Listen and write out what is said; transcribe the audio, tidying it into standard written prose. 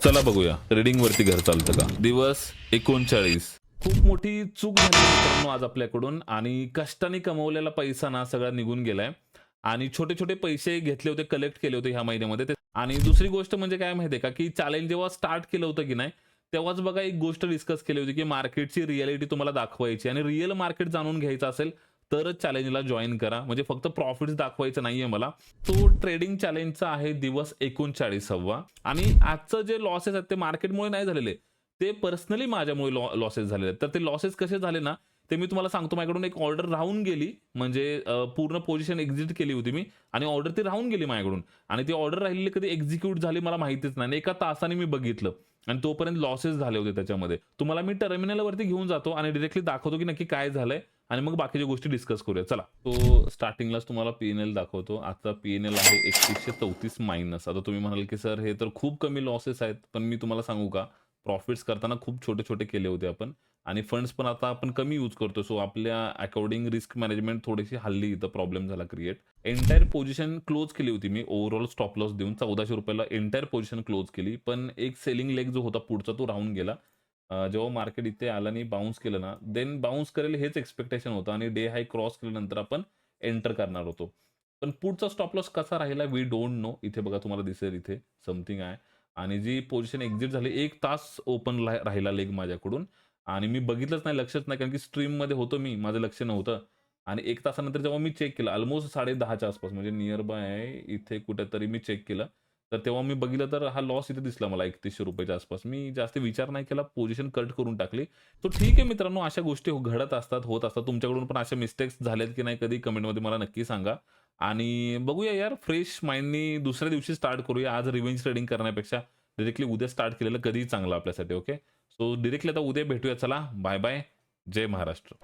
चला बघूया ट्रेडिंग वरती घर चालतं का. दिवस 39. खूप मोठी चूक झाली मित्रांनो आज आपल्याकडून आणि कष्टाने कमवलेला पैसा ना सगळा निघून गेलाय आणि छोटे छोटे पैसे घेतले होते, कलेक्ट केले होते ह्या महिन्यामध्ये आणि दुसरी गोष्ट म्हणजे काय माहितीये का की चॅलेंज जेव्हा स्टार्ट केलं होतं की नाही तेव्हाच बघा एक गोष्ट डिस्कस केली होती की मार्केटची रिअलिटी तुम्हाला दाखवायची आणि रिअल मार्केट जाणून घ्यायचं असेल तरच चॅलेंजला जॉईन करा. म्हणजे फक्त प्रॉफिट्स दाखवायचं नाहीये मला. तो ट्रेडिंग चॅलेंजचा आहे दिवस 39वा आणि आजचं जे लॉसेस आहेत ते मार्केटमुळे नाही झालेले. ते पर्सनली माझ्यामुळे लॉसेस झालेले आहेत. तर ते लॉसेस कसे झाले ना, ते मी तुम्हाला सांगतो. माझ्याकडून एक ऑर्डर राहून गेली. म्हणजे पूर्ण पोझिशन एक्झिट केली होती मी आणि ऑर्डर ती राहून गेली माझ्याकडून आणि ती ऑर्डर राहिलेली कधी एक्झिक्यूट झाली मला माहितीच नाही. आणि एका तासाने मी बघितलं आणि तोपर्यंत लॉसेस झाले होते त्याच्यामध्ये. तुम्हाला मी टर्मिनलवरती घेऊन जातो आणि डायरेक्टली दाखवतो की नक्की काय झालंय आणि मग बाकीच्या गोष्टी डिस्कस करूया. चला. तो स्टार्टिंगलाच तुम्हाला पी दाखवतो. आता पी-एन-एल आहे 3134 मायनस. आता तुम्ही म्हणाल की सर हे तर खूप कमी लॉसेस आहेत. पण मी तुम्हाला सांगू का? प्रॉफिट्स करताना खूप छोटे-छोटे केले होते आपण आणि फंड्स पण आता आपण कमी यूज करतो. सो आपल्या अकॉर्डिंग रिस्क मॅनेजमेंट थोडीशी हल्ली इथं प्रॉब्लेम झाला क्रिएट. एंटायर पोझिशन क्लोज केली होती मी ओव्हरऑल स्टॉप लॉस देऊन ₹1400 ला एंटायर पोझिशन क्लोज केली. पण एक सेलिंग लेग जो होता पुढचा तो राहून गेला. जेव्हा मार्केट इथे आलं आणि बाउन्स केलं ना, देन बाउन्स करेल हेच एक्स्पेक्टेशन होतं आणि डे हाय क्रॉस केल्यानंतर आपण एंटर करणार होतो. पण पुढचा स्टॉप लॉस कसा राहिला वी डोंट नो. इथे बघा तुम्हाला दिसेल इथे समथिंग आहे आणि जी पोझिशन एक्झिट झाली 1 तास ओपन राहिला लेग माझ्याकडून आणि मी बघितलंच नाही, लक्षच नाही कारण की स्ट्रीममध्ये होतो मी, माझं लक्ष नव्हतं आणि 1 तासानंतर जेव्हा मी चेक केलं अल्मोस्ट 10:30च्या आसपास म्हणजे नियर बाय आहे इथे कुठेतरी मी चेक केलं. तर तेव्हा मी बघितलं तर हा लॉस इथे दिसला मला ₹3100 आसपास. मी जास्त विचार नाही केला, पोझिशन कट करून टाकली. तो ठीक आहे मित्रांनो, अशा गोष्टी घडत असतात, होत असतात. तुमच्याकडून पण अशा मिस्टेक्स झाल्यात की नाही कधी कमेंटमध्ये मला नक्की सांगा. आणि बघूया यार फ्रेश माइंडनी दुसऱ्या दिवशी स्टार्ट करूया. आज रिव्हेंज ट्रेडिंग करण्यापेक्षा डायरेक्टली उद्या स्टार्ट केलेलं कधीही चांगलं आपल्यासाठी. ओके. सो डायरेक्टली आता उद्या भेटूया. चला बाय बाय. जय महाराष्ट्र.